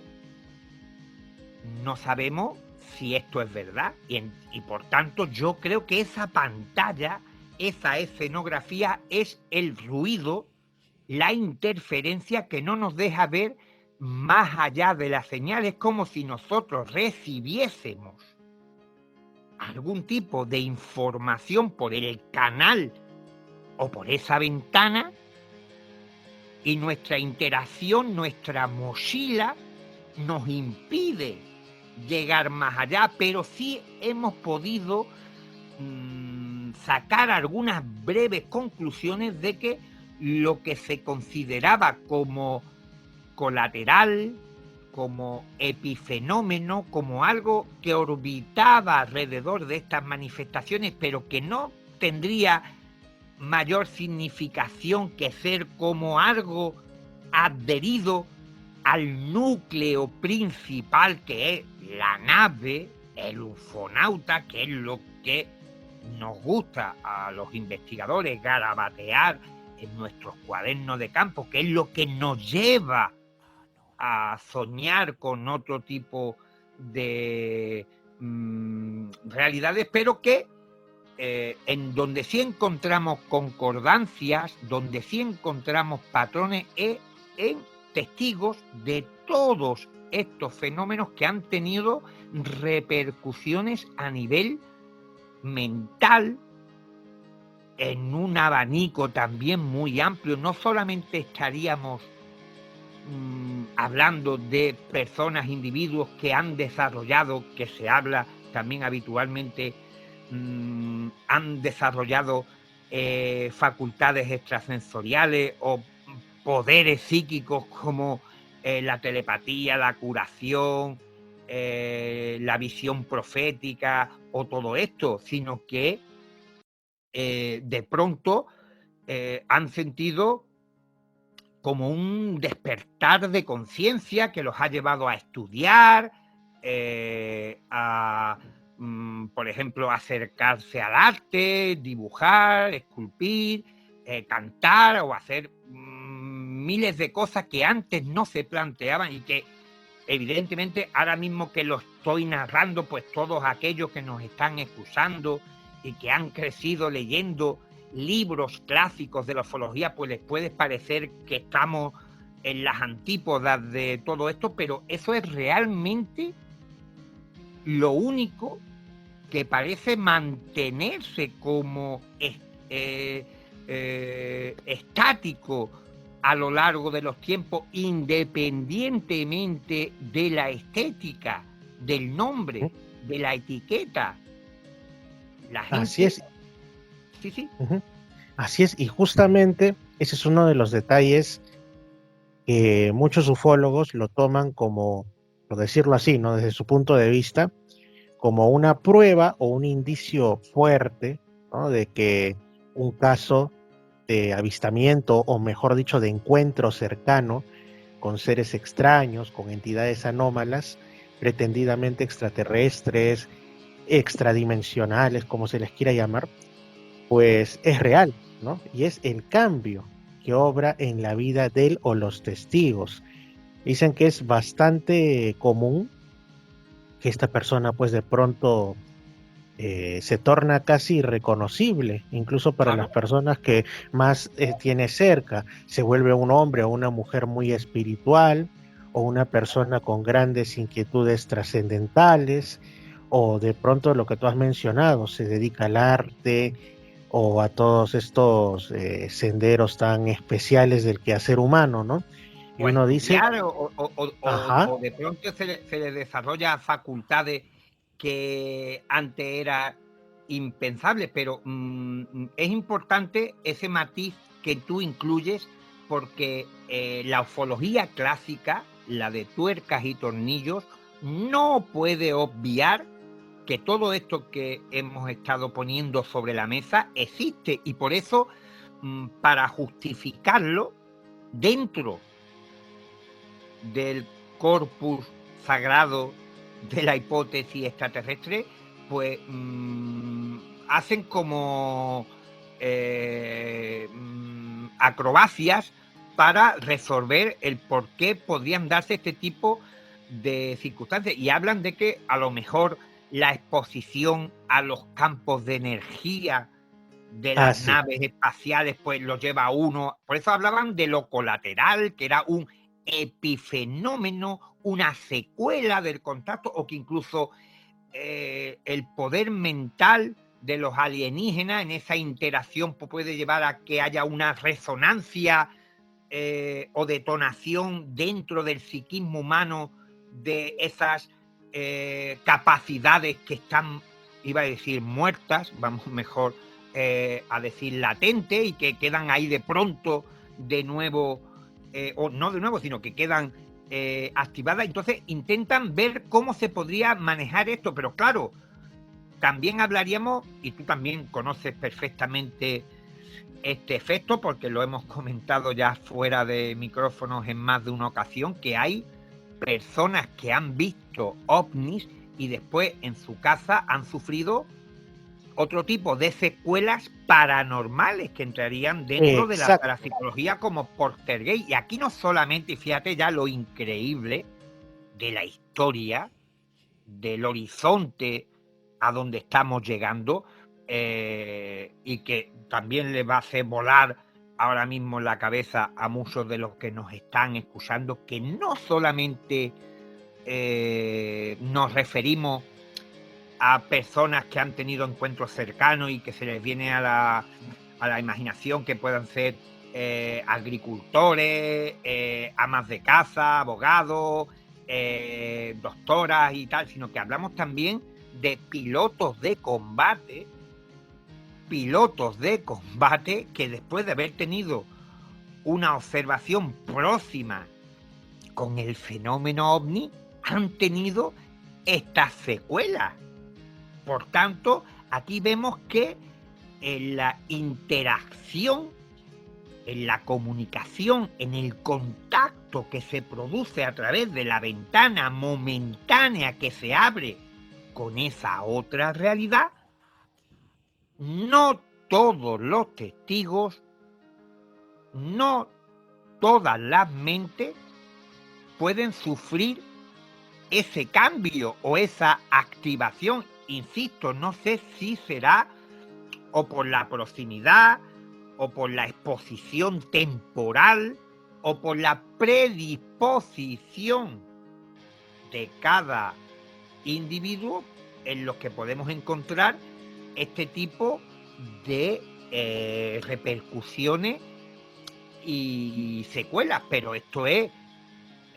no sabemos si esto es verdad, y por tanto yo creo que esa pantalla esa escenografía es el ruido, la interferencia que no nos deja ver más allá de las señales, como si nosotros recibiésemos algún tipo de información por el canal o por esa ventana, y nuestra interacción, nuestra mochila nos impide llegar más allá, pero sí hemos podido sacar algunas breves conclusiones de que lo que se consideraba como colateral, como epifenómeno, como algo que orbitaba alrededor de estas manifestaciones, pero que no tendría mayor significación que ser como algo adherido al núcleo principal, que es la nave, el ufonauta, que es lo que nos gusta a los investigadores garabatear en nuestros cuadernos de campo, que es lo que nos lleva a soñar con otro tipo de realidades, pero que en donde sí encontramos concordancias, donde sí encontramos patrones, es en testigos de todos estos fenómenos que han tenido repercusiones a nivel mental, en un abanico también muy amplio. No solamente estaríamos hablando de personas, individuos que han desarrollado, que se habla también habitualmente, han desarrollado facultades extrasensoriales o poderes psíquicos como la telepatía, la curación, la visión profética o todo esto, sino que de pronto han sentido como un despertar de conciencia que los ha llevado a estudiar, por ejemplo, acercarse al arte, dibujar, esculpir, cantar o hacer miles de cosas que antes no se planteaban, y que evidentemente ahora mismo que lo estoy narrando, pues todos aquellos que nos están escuchando y que han crecido leyendo libros clásicos de la ufología, pues les puede parecer que estamos en las antípodas de todo esto, pero eso es realmente lo único que parece mantenerse como estático a lo largo de los tiempos, independientemente de la estética, del nombre, de la etiqueta. La gente... Así es. Sí. Así es, y justamente ese es uno de los detalles que muchos ufólogos lo toman como, por decirlo así, ¿no? Desde su punto de vista, como una prueba o un indicio fuerte, ¿no? De que un caso de avistamiento, o mejor dicho, de encuentro cercano con seres extraños, con entidades anómalas, pretendidamente extraterrestres, extradimensionales, como se les quiera llamar, pues es real, ¿no? Y es el cambio que obra en la vida de él o los testigos. Dicen que es bastante común que esta persona pues de pronto se torna casi irreconocible, incluso para las personas que más tiene cerca. Se vuelve un hombre o una mujer muy espiritual, o una persona con grandes inquietudes trascendentales, o de pronto lo que tú has mencionado, se dedica al arte o a todos estos senderos tan especiales del quehacer humano, ¿no? Y uno dice... o de pronto se le desarrolla facultades que antes era impensable, pero es importante ese matiz que tú incluyes, porque la ufología clásica, la de tuercas y tornillos, no puede obviar que todo esto que hemos estado poniendo sobre la mesa existe, y por eso, para justificarlo dentro del corpus sagrado de la hipótesis extraterrestre, pues hacen como acrobacias para resolver el por qué podrían darse este tipo de circunstancias, y hablan de que a lo mejor la exposición a los campos de energía de las sí. naves espaciales, pues lo lleva uno. Por eso hablaban de lo colateral, que era un epifenómeno, una secuela del contacto, o que incluso el poder mental de los alienígenas en esa interacción puede llevar a que haya una resonancia o detonación dentro del psiquismo humano de esas capacidades que están, iba a decir muertas, vamos mejor a decir latentes, y que quedan ahí de pronto de nuevo, o no de nuevo, sino que quedan activadas. Entonces intentan ver cómo se podría manejar esto, pero claro, también hablaríamos, y tú también conoces perfectamente este efecto porque lo hemos comentado ya fuera de micrófonos en más de una ocasión, que hay personas que han visto ovnis y después en su casa han sufrido otro tipo de secuelas paranormales que entrarían dentro de la parapsicología como poltergeist. Y aquí no solamente, fíjate ya lo increíble de la historia, del horizonte a donde estamos llegando, y que también le va a hacer volar ahora mismo en la cabeza a muchos de los que nos están escuchando, que no solamente nos referimos a personas que han tenido encuentros cercanos y que se les viene a la imaginación, que puedan ser agricultores, amas de casa, abogados, doctoras y tal, sino que hablamos también de pilotos de combate que después de haber tenido una observación próxima con el fenómeno ovni han tenido estas secuelas. Por tanto, aquí vemos que en la interacción, en la comunicación, en el contacto que se produce a través de la ventana momentánea que se abre con esa otra realidad, no todos los testigos, no todas las mentes pueden sufrir ese cambio o esa activación. Insisto, no sé si será o por la proximidad, o por la exposición temporal, o por la predisposición de cada individuo, en los que podemos encontrar este tipo de repercusiones y secuelas. Pero esto es,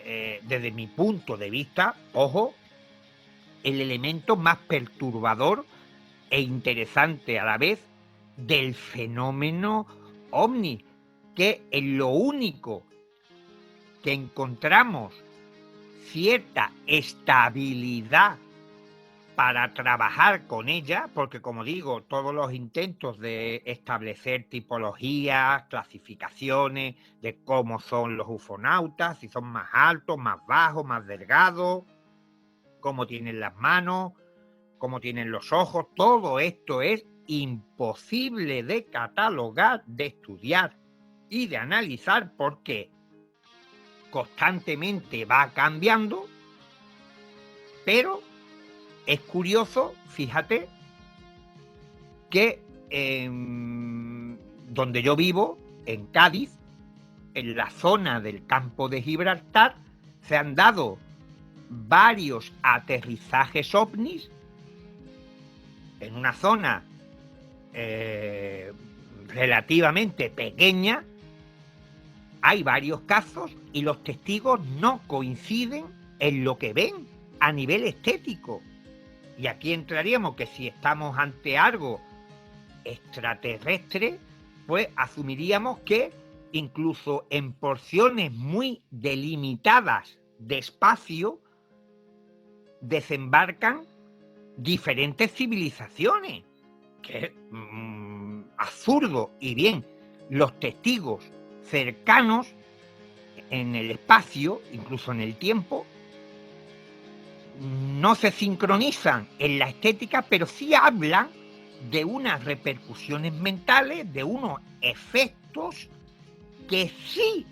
desde mi punto de vista, ojo, el elemento más perturbador e interesante a la vez del fenómeno ovni, que en lo único que encontramos cierta estabilidad para trabajar con ella, porque como digo, todos los intentos de establecer tipologías, clasificaciones de cómo son los ufonautas, si son más altos, más bajos, más delgados, cómo tienen las manos, cómo tienen los ojos, todo esto es imposible de catalogar, de estudiar y de analizar, porque constantemente va cambiando. Pero es curioso, fíjate, que donde yo vivo, en Cádiz, en la zona del campo de Gibraltar, se han dado varios aterrizajes ovnis en una zona relativamente pequeña. Hay varios casos y los testigos no coinciden en lo que ven a nivel estético. Y aquí entraríamos que si estamos ante algo extraterrestre, pues asumiríamos que incluso en porciones muy delimitadas de espacio desembarcan diferentes civilizaciones, que es absurdo. Y bien, los testigos cercanos en el espacio, incluso en el tiempo, no se sincronizan en la estética, pero sí hablan de unas repercusiones mentales, de unos efectos que sí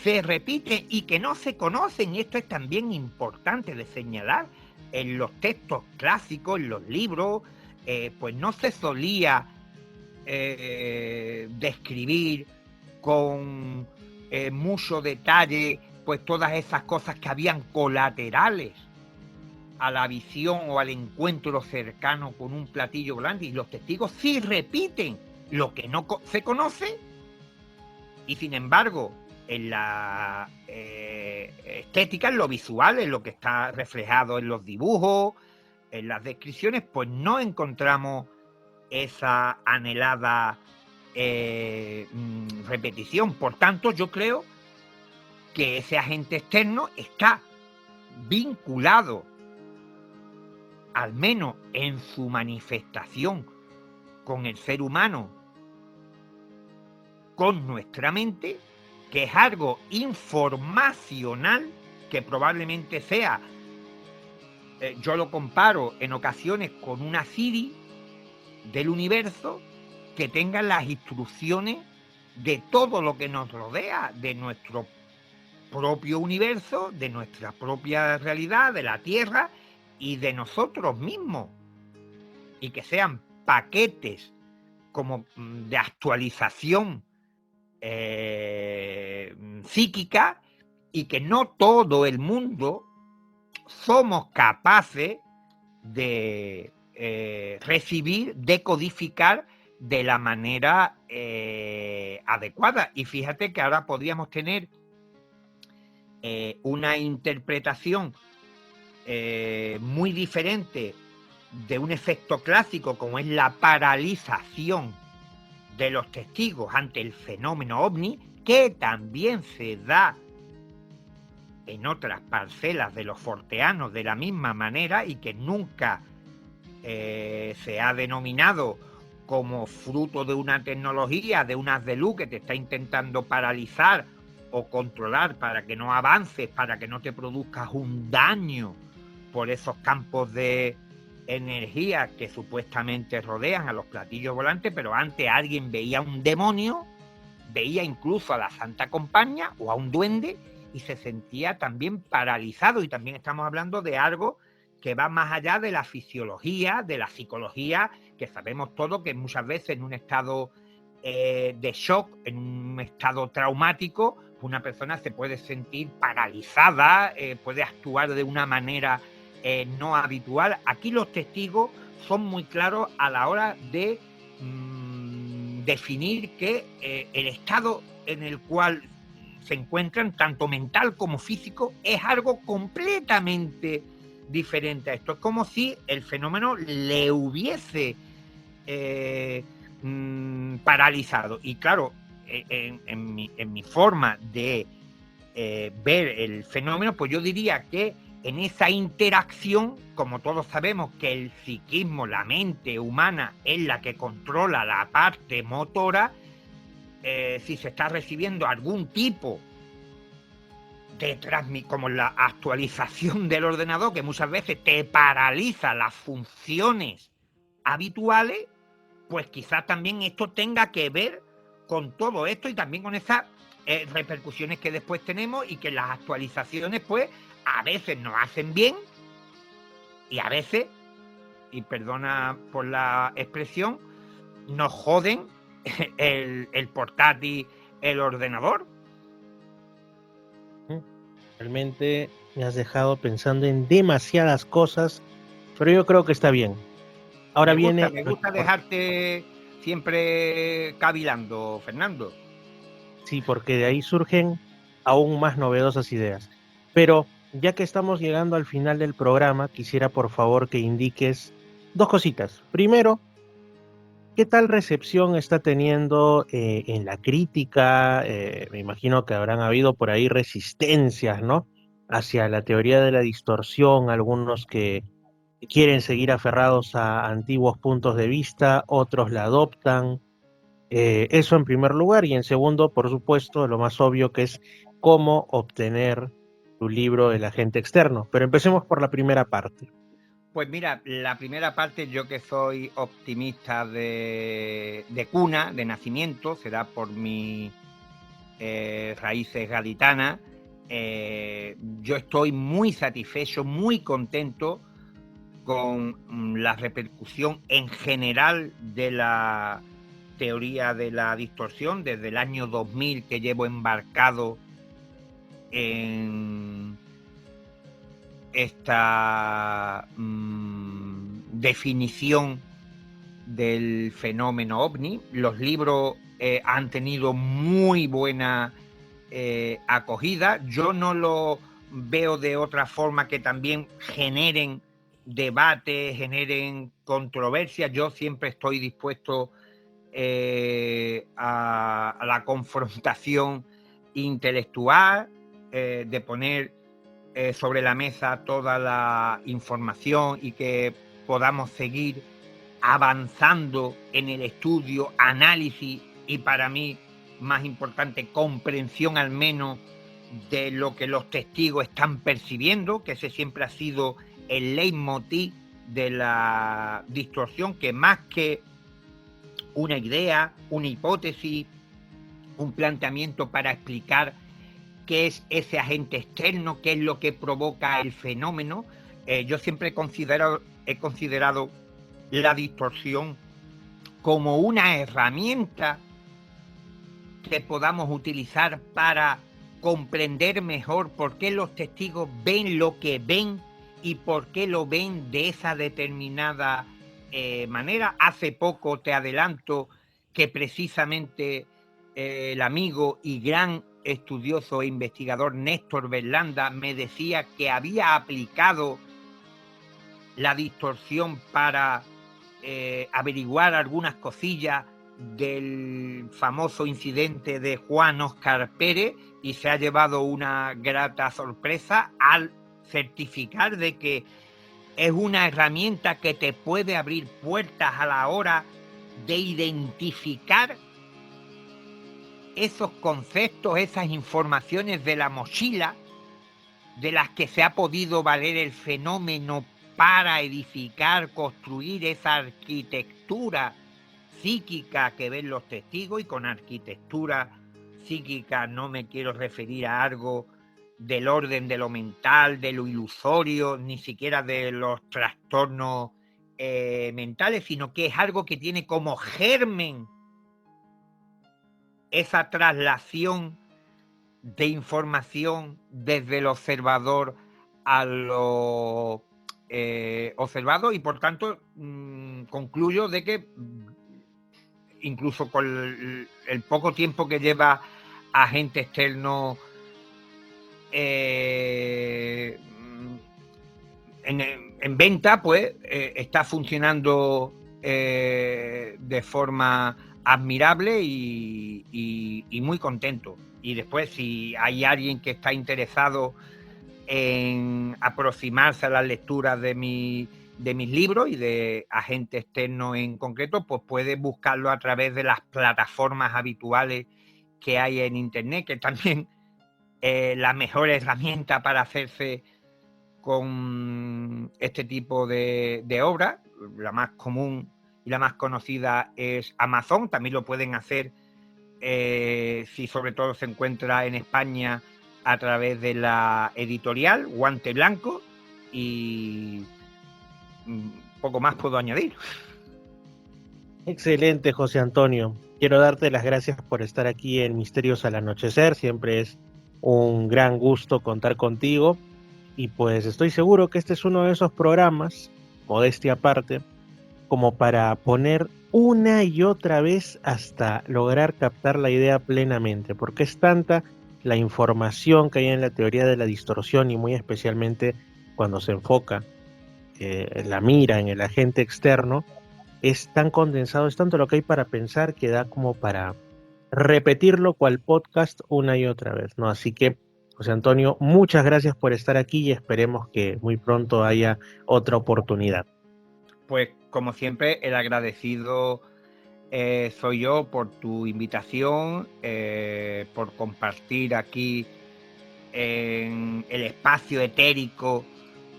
se repiten y que no se conocen. Y esto es también importante de señalar. En los textos clásicos, en los libros, pues no se solía describir con mucho detalle pues todas esas cosas que habían colaterales a la visión o al encuentro cercano con un platillo volante, y los testigos sí repiten lo que no se conoce, y sin embargo en la estética, en lo visual, en lo que está reflejado en los dibujos, en las descripciones, pues no encontramos esa anhelada repetición. Por tanto, yo creo que ese agente externo está vinculado, al menos en su manifestación, con el ser humano, con nuestra mente, que es algo informacional, que probablemente sea, yo lo comparo en ocasiones con una Siri del universo, que tenga las instrucciones de todo lo que nos rodea, de nuestro propio universo, de nuestra propia realidad, de la Tierra y de nosotros mismos, y que sean paquetes como de actualización psíquica, y que no todo el mundo somos capaces de recibir, decodificar de la manera adecuada. Y fíjate que ahora podríamos tener una interpretación muy diferente de un efecto clásico como es la paralización de los testigos ante el fenómeno ovni, que también se da en otras parcelas de los forteanos de la misma manera, y que nunca se ha denominado como fruto de una tecnología, de un haz de luz que te está intentando paralizar o controlar para que no avances, para que no te produzcas un daño por esos campos de energía que supuestamente rodean a los platillos volantes. Pero antes alguien veía un demonio, veía incluso a la Santa Compañía o a un duende, y se sentía también paralizado. Y también estamos hablando de algo que va más allá de la fisiología, de la psicología, que sabemos todos que muchas veces en un estado de shock, en un estado traumático, una persona se puede sentir paralizada, puede actuar de una manera no habitual. Aquí los testigos son muy claros a la hora de definir que el estado en el cual se encuentran, tanto mental como físico, es algo completamente diferente a esto. Es como si el fenómeno le hubiese paralizado. Y claro, en mi forma de ver el fenómeno, pues yo diría que en esa interacción, como todos sabemos que el psiquismo, la mente humana, es la que controla la parte motora, si se está recibiendo algún tipo de como la actualización del ordenador, que muchas veces te paraliza las funciones habituales, pues quizás también esto tenga que ver con todo esto, y también con esas repercusiones que después tenemos, y que las actualizaciones pues a veces nos hacen bien y a veces, y perdona por la expresión, nos joden el portátil, el ordenador. Realmente me has dejado pensando en demasiadas cosas, pero yo creo que está bien. Ahora Me gusta dejarte siempre cavilando, Fernando. Sí, porque de ahí surgen aún más novedosas ideas. Pero ya que estamos llegando al final del programa, quisiera por favor que indiques dos cositas. Primero, ¿qué tal recepción está teniendo en la crítica? Me imagino que habrán habido por ahí resistencias, ¿no?, hacia la teoría de la distorsión, algunos que quieren seguir aferrados a antiguos puntos de vista, otros la adoptan. Eso en primer lugar, y en segundo, por supuesto, lo más obvio, que es cómo obtener tu libro del agente externo. Pero empecemos por la primera parte. Pues mira, la primera parte, yo que soy optimista de cuna, de nacimiento, será por mis raíces gaditanas, yo estoy muy satisfecho, muy contento con la repercusión en general de la teoría de la distorsión desde el año 2000 que llevo embarcado en esta definición del fenómeno ovni. Los libros han tenido muy buena acogida. Yo no lo veo de otra forma que también generen debate, generen controversia. Yo siempre estoy dispuesto a la confrontación intelectual, de poner sobre la mesa toda la información y que podamos seguir avanzando en el estudio, análisis y, para mí, más importante, comprensión al menos de lo que los testigos están percibiendo, que ese siempre ha sido el leitmotiv de la distorsión, que más que una idea, una hipótesis, un planteamiento para explicar qué es ese agente externo, qué es lo que provoca el fenómeno, yo siempre he considerado la distorsión como una herramienta que podamos utilizar para comprender mejor por qué los testigos ven lo que ven y por qué lo ven de esa determinada manera. Hace poco, te adelanto, que precisamente el amigo y gran estudioso e investigador Néstor Berlanda me decía que había aplicado la distorsión para averiguar algunas cosillas del famoso incidente de Juan Óscar Pérez, y se ha llevado una grata sorpresa al certificar de que es una herramienta que te puede abrir puertas a la hora de identificar esos conceptos, esas informaciones de la mochila de las que se ha podido valer el fenómeno para edificar, construir esa arquitectura psíquica que ven los testigos. Y con arquitectura psíquica no me quiero referir a algo del orden de lo mental, de lo ilusorio, ni siquiera de los trastornos mentales, sino que es algo que tiene como germen esa traslación de información desde el observador a lo observado, y por tanto concluyo de que incluso con el poco tiempo que lleva agente externo en venta, pues está funcionando de forma admirable y muy contento. Y después, si hay alguien que está interesado en aproximarse a las lecturas de mis libros y de agente externo en concreto, pues puede buscarlo a través de las plataformas habituales que hay en internet, que también la mejor herramienta para hacerse con este tipo de obras. La más común y la más conocida es Amazon. También lo pueden hacer, si sobre todo se encuentra en España, a través de la editorial Guante Blanco, y poco más puedo añadir. Excelente, José Antonio. Quiero darte las gracias por estar aquí en Misterios al Anochecer. Siempre es un gran gusto contar contigo, y pues estoy seguro que este es uno de esos programas, modestia aparte, como para poner una y otra vez hasta lograr captar la idea plenamente, porque es tanta la información que hay en la teoría de la distorsión, y muy especialmente cuando se enfoca la mira en el agente externo, es tan condensado, es tanto lo que hay para pensar, que da como para repetirlo cual podcast una y otra vez, ¿no? Así que, José Antonio, muchas gracias por estar aquí y esperemos que muy pronto haya otra oportunidad. Pues, como siempre, el agradecido soy yo por tu invitación, por compartir aquí en el espacio etérico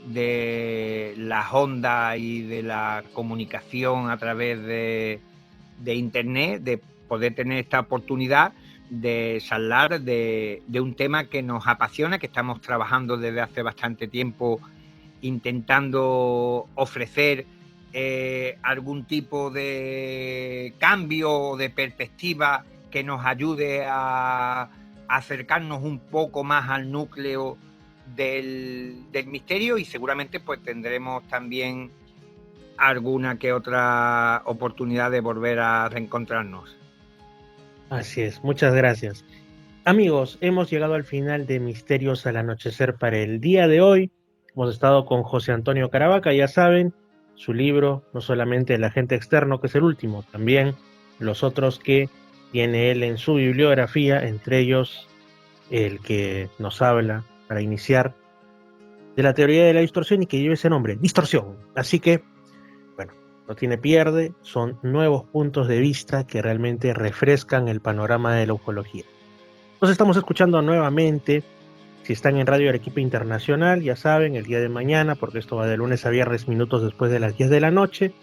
de las ondas y de la comunicación a través de internet, de poder tener esta oportunidad de charlar de un tema que nos apasiona, que estamos trabajando desde hace bastante tiempo intentando ofrecer algún tipo de cambio o de perspectiva que nos ayude a acercarnos un poco más al núcleo del misterio, y seguramente pues tendremos también alguna que otra oportunidad de volver a reencontrarnos. Así es, muchas gracias. Amigos, hemos llegado al final de Misterios al Anochecer para el día de hoy. Hemos estado con José Antonio Caravaca, ya saben, su libro, no solamente El agente externo, que es el último, también los otros que tiene él en su bibliografía, entre ellos el que nos habla para iniciar de la teoría de la distorsión y que lleva ese nombre, Distorsión. Así que, bueno, no tiene pierde, son nuevos puntos de vista que realmente refrescan el panorama de la ufología. Nos estamos escuchando nuevamente, si están en Radio Arequipa Internacional, ya saben, el día de mañana, porque esto va de lunes a viernes, minutos después de las 10 de la noche,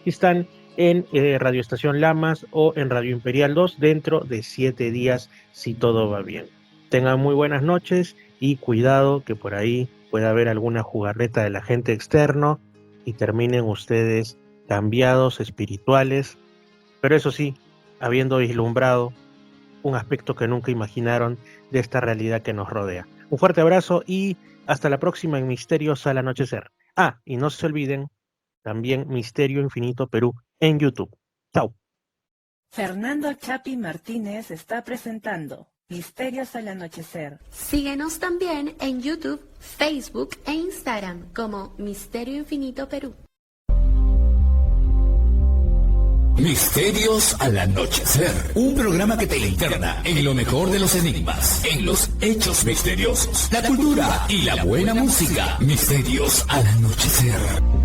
y están en Radio Estación Lamas o en Radio Imperial 2 dentro de 7 días, si todo va bien. Tengan muy buenas noches y cuidado que por ahí puede haber alguna jugarreta del agente externo y terminen ustedes cambiados, espirituales, pero eso sí, habiendo vislumbrado un aspecto que nunca imaginaron de esta realidad que nos rodea. Un fuerte abrazo y hasta la próxima en Misterios al Anochecer. Ah, y no se olviden, también Misterio Infinito Perú en YouTube. Chao. Fernando Chapi Martínez está presentando Misterios al Anochecer. Síguenos también en YouTube, Facebook e Instagram como Misterio Infinito Perú. Misterios al Anochecer, un programa que te interna en lo mejor de los enigmas, en los hechos misteriosos, la cultura y la buena música. Misterios al Anochecer.